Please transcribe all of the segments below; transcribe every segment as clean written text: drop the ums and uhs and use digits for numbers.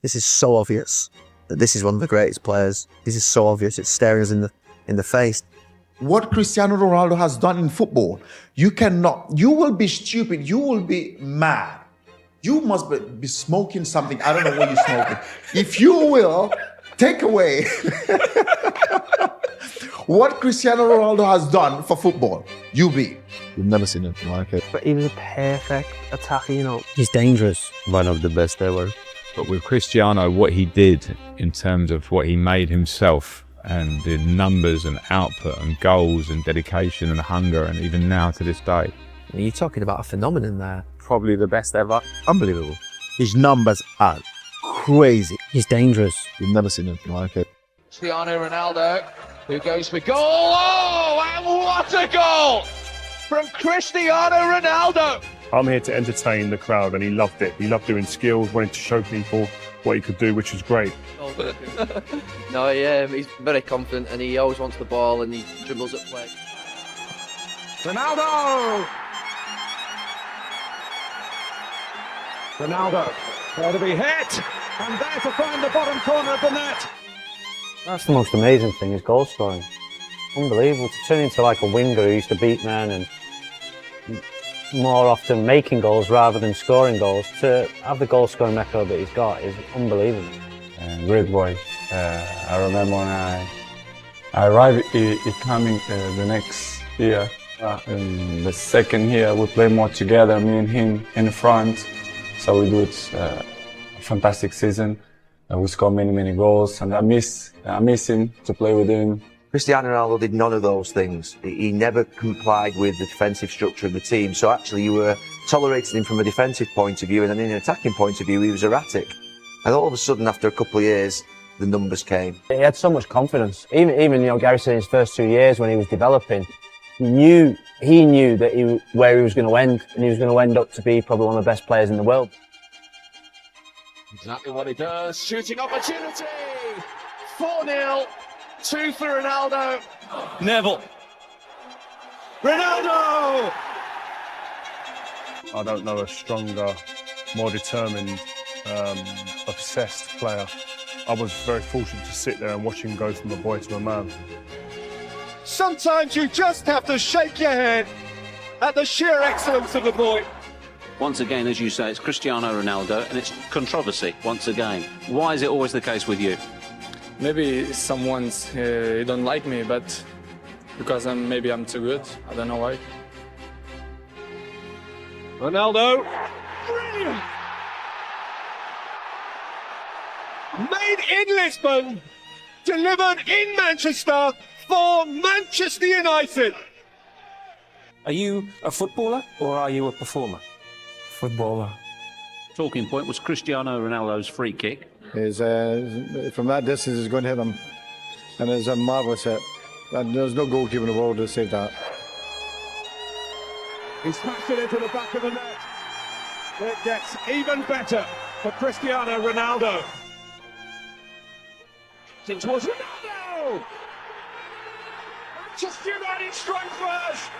This is so obvious that this is one of the greatest players. This is so obvious. It's staring us in the face. What Cristiano Ronaldo has done in football, you will be stupid, you will be mad. You must be smoking something. I don't know what you're smoking. If you will take away what Cristiano Ronaldo has done for football, you've never seen anything like it. But he was a perfect attacker, you know. He's dangerous. One of the best ever. But with Cristiano, what he did in terms of what he made himself and the numbers and output and goals and dedication and hunger, and even now to this day. You're talking about a phenomenon there. Probably the best ever. Unbelievable. His numbers are crazy. He's dangerous. We've never seen anything like it. Cristiano Ronaldo, who goes for goal. Oh, and what a goal from Cristiano Ronaldo. I'm here to entertain the crowd, and he loved it. He loved doing skills, wanted to show people what he could do, which was great. No, he's very confident, and he always wants the ball, and he dribbles at play. Ronaldo! Ronaldo, there to be hit, and there to find the bottom corner of the net. That's the most amazing thing, is goal scoring. Unbelievable. To turn into like a winger who used to beat men and more often making goals rather than scoring goals, to have the goal scoring record that he's got is unbelievable. Great boy. I remember when I arrived, he coming the next year. In the second year, we play more together, me and him in front. So we do it a fantastic season. We score many goals, and I miss him to play with him. Cristiano Ronaldo did none of those things. He never complied with the defensive structure of the team. So actually you were tolerating him from a defensive point of view, and then in an attacking point of view, he was erratic. And all of a sudden, after a couple of years, the numbers came. He had so much confidence. Even Gary said his first 2 years when he was developing, he knew that where he was going to end, and he was going to end up to be probably one of the best players in the world. Exactly what he does. Shooting opportunity. 4-0. 2 for Ronaldo. Neville. Ronaldo! I don't know a stronger, more determined, obsessed player. I was very fortunate to sit there and watch him go from a boy to a man. Sometimes you just have to shake your head at the sheer excellence of the boy. Once again, as you say, it's Cristiano Ronaldo, and it's controversy once again. Why is it always the case with you? Maybe someone's don't like me, but because maybe I'm too good. I don't know why. Ronaldo. Brilliant! Made in Lisbon, delivered in Manchester for Manchester United. Are you a footballer or are you a performer? Footballer. Talking point was Cristiano Ronaldo's free kick. From that distance, he's going to hit them. And it's a marvellous hit. And there's no goalkeeper in the world to save that. He smashed it into the back of the net. It gets even better for Cristiano Ronaldo. It was Ronaldo! Manchester United strike first.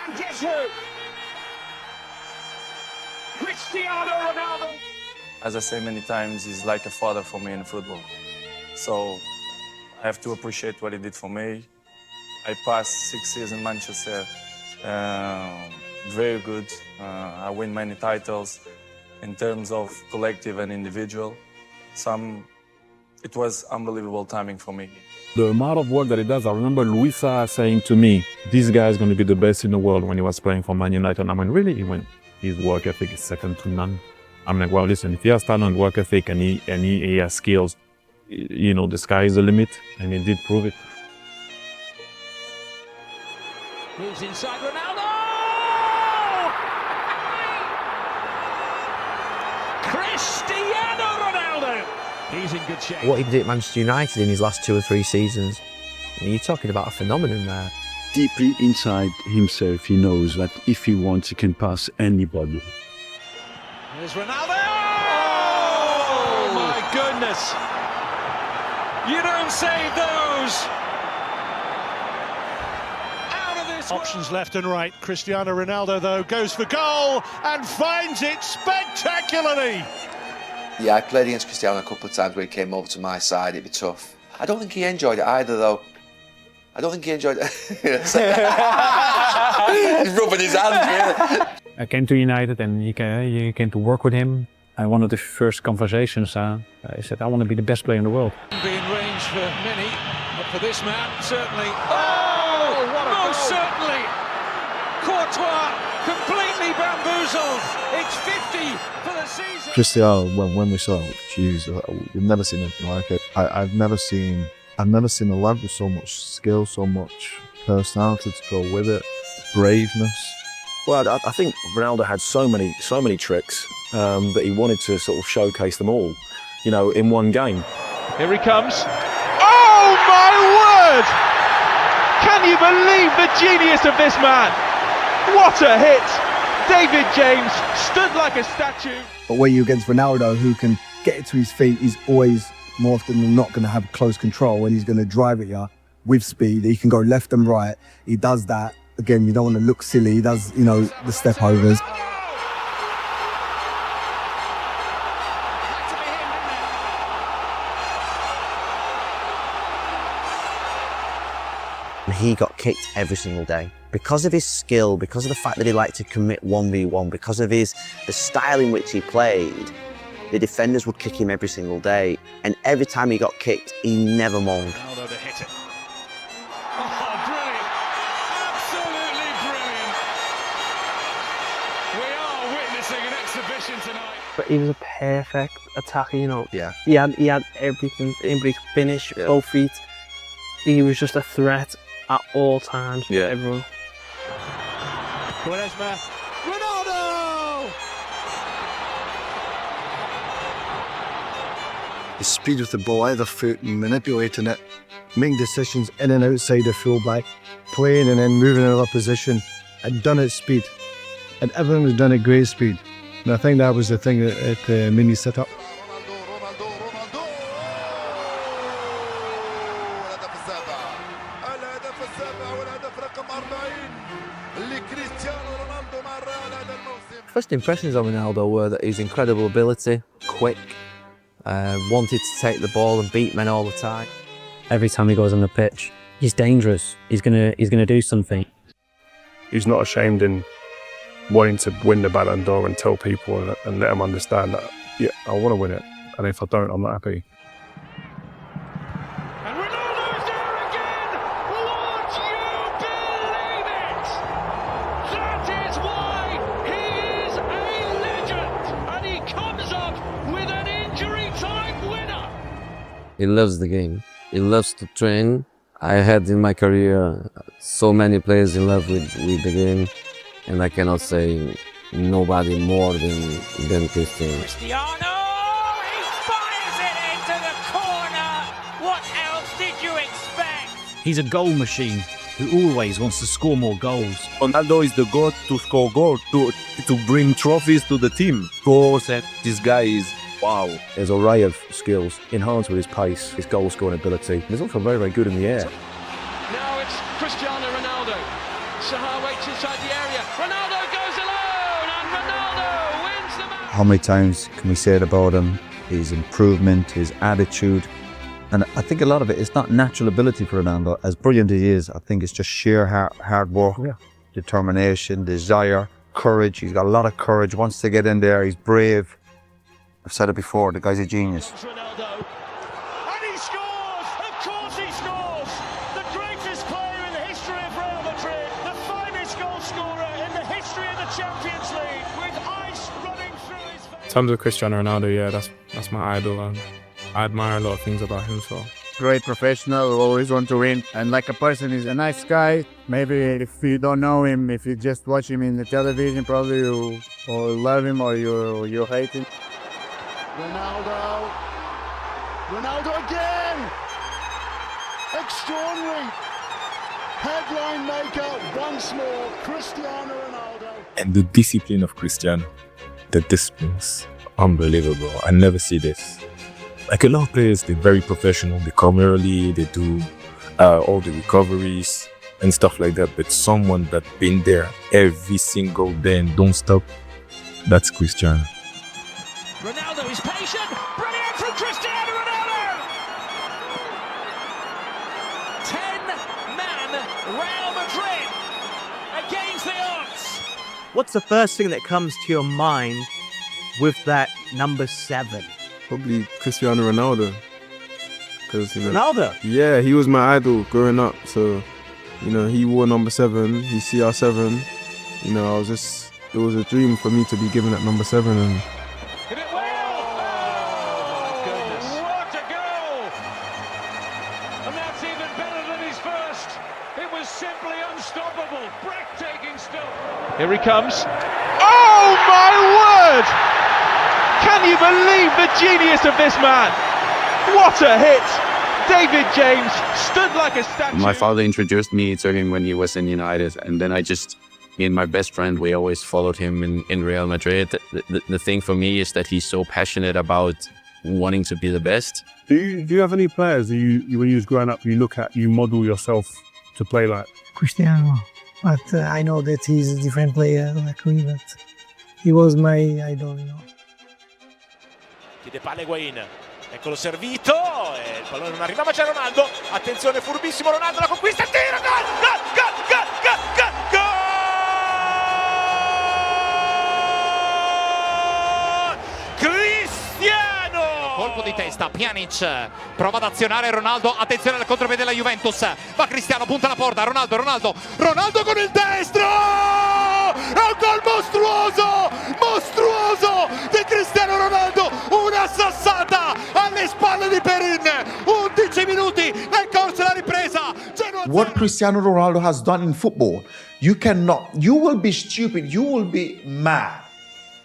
And guess who? Cristiano Ronaldo. As I say many times, he's like a father for me in football. So I have to appreciate what he did for me. I passed 6 years in Manchester, very good. I win many titles in terms of collective and individual. It was unbelievable timing for me. The amount of work that he does, I remember Luisa saying to me, this guy is going to be the best in the world when he was playing for Man United. And I went, really? He went, his work ethic is second to none. I'm like, well, listen, if he has talent, work ethic, and he has skills, you know, the sky is the limit, and he did prove it. Moves inside Ronaldo! Cristiano Ronaldo! He's in good shape. What he did at Manchester United in his last 2 or 3 seasons, you're talking about a phenomenon there. Deeply inside himself, he knows that if he wants, he can pass anybody. There's Ronaldo! Oh, my goodness! You don't save those! Options left and right. Cristiano Ronaldo, though, goes for goal and finds it spectacularly. Yeah, I played against Cristiano a couple of times when he came over to my side. It'd be tough. I don't think he enjoyed it either, though. I don't think he enjoyed it. He's rubbing his hands, really. I came to United and you came to work with him. One of the first conversations, I said, I want to be the best player in the world. Be in range for many, but for this man, certainly. Oh, what a goal! Certainly. Courtois completely bamboozled. It's 50 for the season. Cristiano, when we saw it, geez, we've never seen anything like it. I've never seen a lad with so much skill, so much personality to go with it, braveness. Well, I think Ronaldo had so many tricks that he wanted to sort of showcase them all, you know, in one game. Here he comes. Oh my word! Can you believe the genius of this man? What a hit! David James stood like a statue. But when you're against Ronaldo, who can get it to his feet, he's always more often than not going to have close control, and he's going to drive at you with speed. He can go left and right. He does that. Again, you don't want to look silly. He does, you know, the step overs. He got kicked every single day. Because of his skill, because of the fact that he liked to commit 1v1, because of the style in which he played, the defenders would kick him every single day. And every time he got kicked, he never moaned. Ronaldo to hit it. Oh, brilliant. Absolutely brilliant. We are witnessing an exhibition tonight. But he was a perfect attacker, you know. Yeah. He had everything, every finish, both feet. He was just a threat at all times for everyone. Quaresma. Ronaldo! His speed with the ball, either foot, manipulating it, making decisions in and outside the fullback, playing and then moving in another position, and done at speed. And everything was done at great speed. And I think that was the thing that made me sit up. First impressions of Ronaldo were that his incredible ability, quick, wanted to take the ball and beat men all the time. Every time he goes on the pitch, he's dangerous. He's gonna do something. He's not ashamed in wanting to win the Ballon d'Or and tell people and let them understand that, yeah, I want to win it. And if I don't, I'm not happy. And Ronaldo's there again! Would you believe it? That is why he is a legend! And he comes up with an injury time winner! He loves the game. He loves to train. I had in my career so many players in love with the game, and I cannot say nobody more than Cristiano. Cristiano! He fires it into the corner! What else did you expect? He's a goal machine who always wants to score more goals. Ronaldo is the god to score goals, to bring trophies to the team. Goals, and this guy is wow. There's an array of skills, enhanced with his pace, his goal scoring ability. He's also very, very good in the air. Now it's Cristiano Ronaldo. Sahar waits inside the area. Ronaldo goes alone, and Ronaldo wins the match. How many times can we say it about him? His improvement, his attitude. And I think a lot of it is not natural ability for Ronaldo. As brilliant as he is, I think it's just sheer hard work, determination, desire, courage. He's got a lot of courage, wants to get in there, he's brave. I've said it before, the guy's a genius. Ronaldo. And he scores! Of course he scores! The greatest player in the history of Real Madrid, the finest goal scorer in the history of the Champions League, with ice running through his veins. In terms of Cristiano Ronaldo, yeah, that's my idol, and I admire a lot of things about him. So great professional, always want to win, and like a person, he's a nice guy. Maybe if you don't know him, if you just watch him in the television, probably you or love him or you hate him. Ronaldo again! Extraordinary! Headline maker once more, Cristiano Ronaldo. And the discipline of Cristiano, the discipline is unbelievable. I never see this. Like a lot of players, they're very professional. They come early, they do all the recoveries and stuff like that. But someone that's been there every single day and don't stop, that's Cristiano. Ronaldo is patient. against the odds. What's the first thing that comes to your mind with that number 7? Probably Cristiano Ronaldo. Because Ronaldo? Yeah, he was my idol growing up. So, he wore number 7. He's CR7. It was a dream for me to be given that number 7. And What a goal! And that's even better than his first. It was simply unstoppable, breathtaking stuff. Here he comes. Oh my word! Can you believe the genius of this man? What a hit! David James stood like a statue. My father introduced me to him when he was in United, and then me and my best friend, we always followed him in Real Madrid. The thing for me is that he's so passionate about wanting to be the best. Do you have any players that when you was growing up, you model yourself to play like? Cristiano, but I know that he's a different player like me, but he was my idol, Chiede palla Higuain, eccolo servito, e il pallone non arriva ma c'è Ronaldo, attenzione furbissimo Ronaldo, la conquista, il tiro, gol, gol, gol, gol, gol, gol, gol! Colpo di testa, Pjanic prova ad azionare Ronaldo, attenzione al contropiede della Juventus, va Cristiano, punta la porta, Ronaldo con il destro! È un gol mostruoso di Cristiano Ronaldo, una sassata alle spalle di Perin, 11 minuti nel corso della ripresa. What Cristiano Ronaldo has done in football, you will be stupid, you will be mad.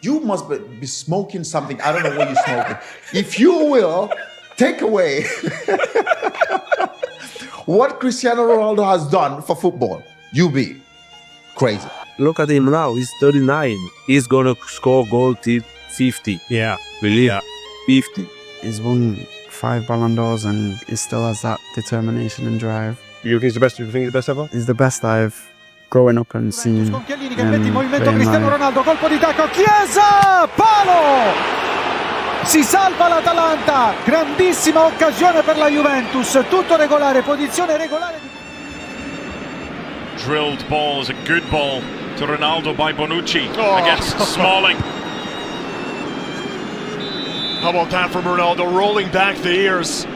You must be smoking something. I don't know what you're smoking. If you will take away what Cristiano Ronaldo has done for football, you be crazy. Look at him now. He's 39. He's going to score goal till 50. Yeah. Believe 50. He's won 5 Ballon d'Ors and he still has that determination and drive. You think he's the best? You think he's the best ever? He's the best I've grown up and seen. Con Chiellini che mette in movimento Cristiano Ronaldo, colpo di tacco, Chiesa, palo! Si salva l'Atalanta, grandissima occasione per la Juventus, tutto regolare, posizione regolare. Drilled ball is a good ball to Ronaldo by Bonucci against Smalling. How about that from Ronaldo, rolling back the ears.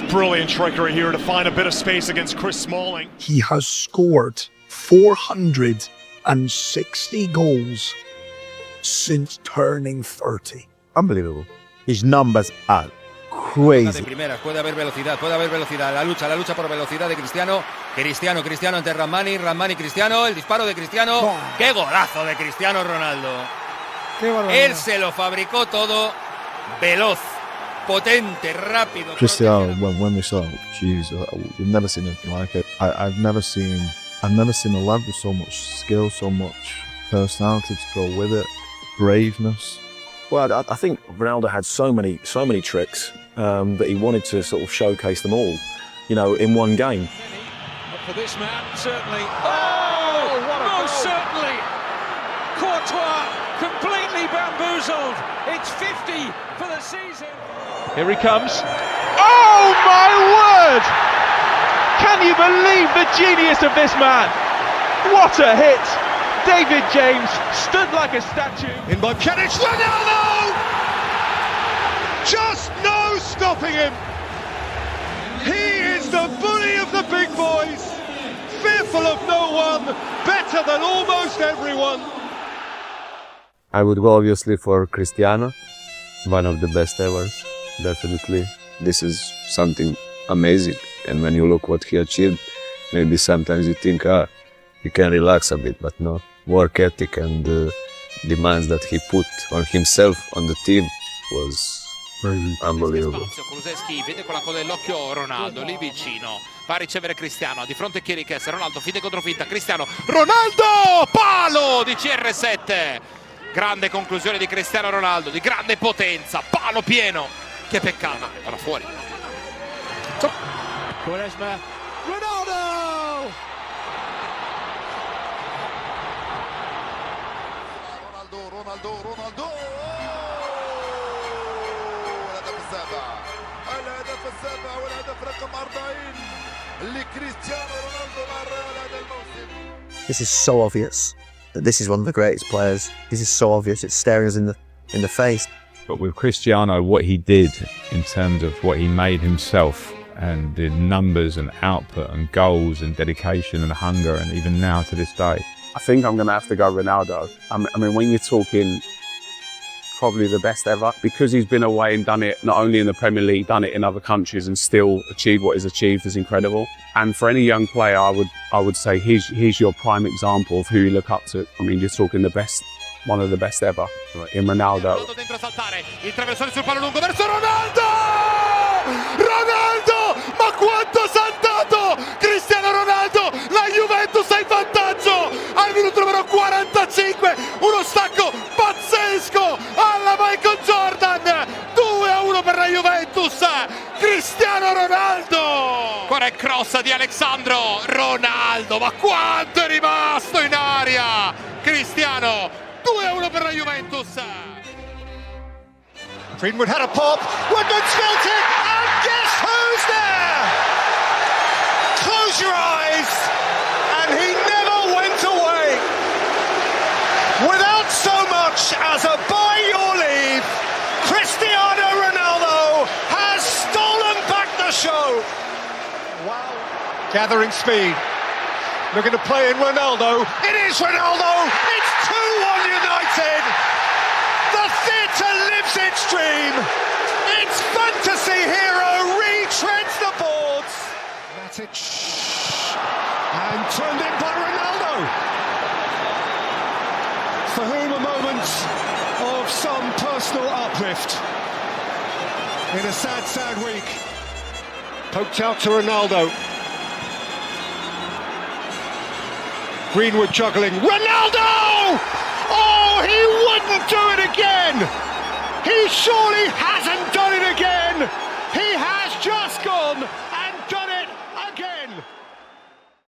Brilliant trickery here to find a bit of space against Chris Smalling. He has scored 460 goals since turning 30. Unbelievable. His numbers are crazy. Puede haber velocidad. La lucha por velocidad de Cristiano. Cristiano ante Ramani, Cristiano, el disparo de Cristiano. ¡Qué golazo de Cristiano Ronaldo! Él se lo fabricó todo, veloz. Potente, rápido. Cristiano, when we saw him, jeez, we've never seen anything like it. I've never seen a lad with so much skill, so much personality to go with it, braveness. Well, I think Ronaldo had so many tricks that he wanted to sort of showcase them all, in one game. But for this man, certainly. Oh, what a goal! Certainly. Courtois completely bamboozled. It's 50 for the season. Here he comes. Oh my word! Can you believe the genius of this man? What a hit! David James stood like a statue. In by Pjanic, Ronaldo! Just no stopping him. He is the bully of the big boys. Fearful of no one, better than almost everyone. I would go obviously for Cristiano, one of the best ever, definitely. This is something amazing, and when you look what he achieved, maybe sometimes you think, you can relax a bit, but no. Work ethic and demands that he put on himself, on the team, was unbelievable. Kulusevski vede con la coda dell'occhio Ronaldo lì vicino, va a ricevere Cristiano, di fronte a Chiriches, Ronaldo fide controfinta, Cristiano, Ronaldo, palo di CR7, grande conclusione di Cristiano Ronaldo, di grande potenza, palo pieno, che peccato, era fuori. Quaresma, Ronaldo! Ronaldo الهدف السابع والهدف رقم 40 This is so obvious that this is one of the greatest players. This is so obvious. It's staring us in the face. But with Cristiano, what he did in terms of what he made himself and the numbers and output and goals and dedication and hunger, and even now to this day, I think I'm going to have to go Ronaldo. I mean, when you're talking probably the best ever, because he's been away and done it not only in the Premier League, done it in other countries and still achieved what he's achieved is incredible. And for any young player, I would say he's your prime example of who you look up to. I mean, you're talking the best, one of the best ever in Ronaldo. Dentro a saltare, il traversone sul palo lungo verso Ronaldo! Ronaldo! Ma quanto ha saltato! Cristiano Ronaldo! La Juventus è in vantaggio! Al minuto numero 45, uno stacco pazzesco alla Michael Jordan! 2-1 per la Juventus! Cristiano Ronaldo! Ora è cross di Alessandro Ronaldo, ma quanto è rimasto in aria! Cristiano, 2-1 per la Juventus! Greenwood had a pop, Woodman's felt it, and guess who's there? Close your eyes, and he never went away. Without so much as a by your leave, Cristiano Ronaldo has stolen back the show. Wow. Gathering speed, looking to play in Ronaldo. It is Ronaldo, it's 2-1 United. The theatre lives its dream. Its fantasy hero retreads the boards. Matic and turned in by Ronaldo. For whom a moment of some personal uplift in a sad, sad week. Poked out to Ronaldo. Greenwood juggling. Ronaldo! Oh, he wouldn't do it again! He surely hasn't done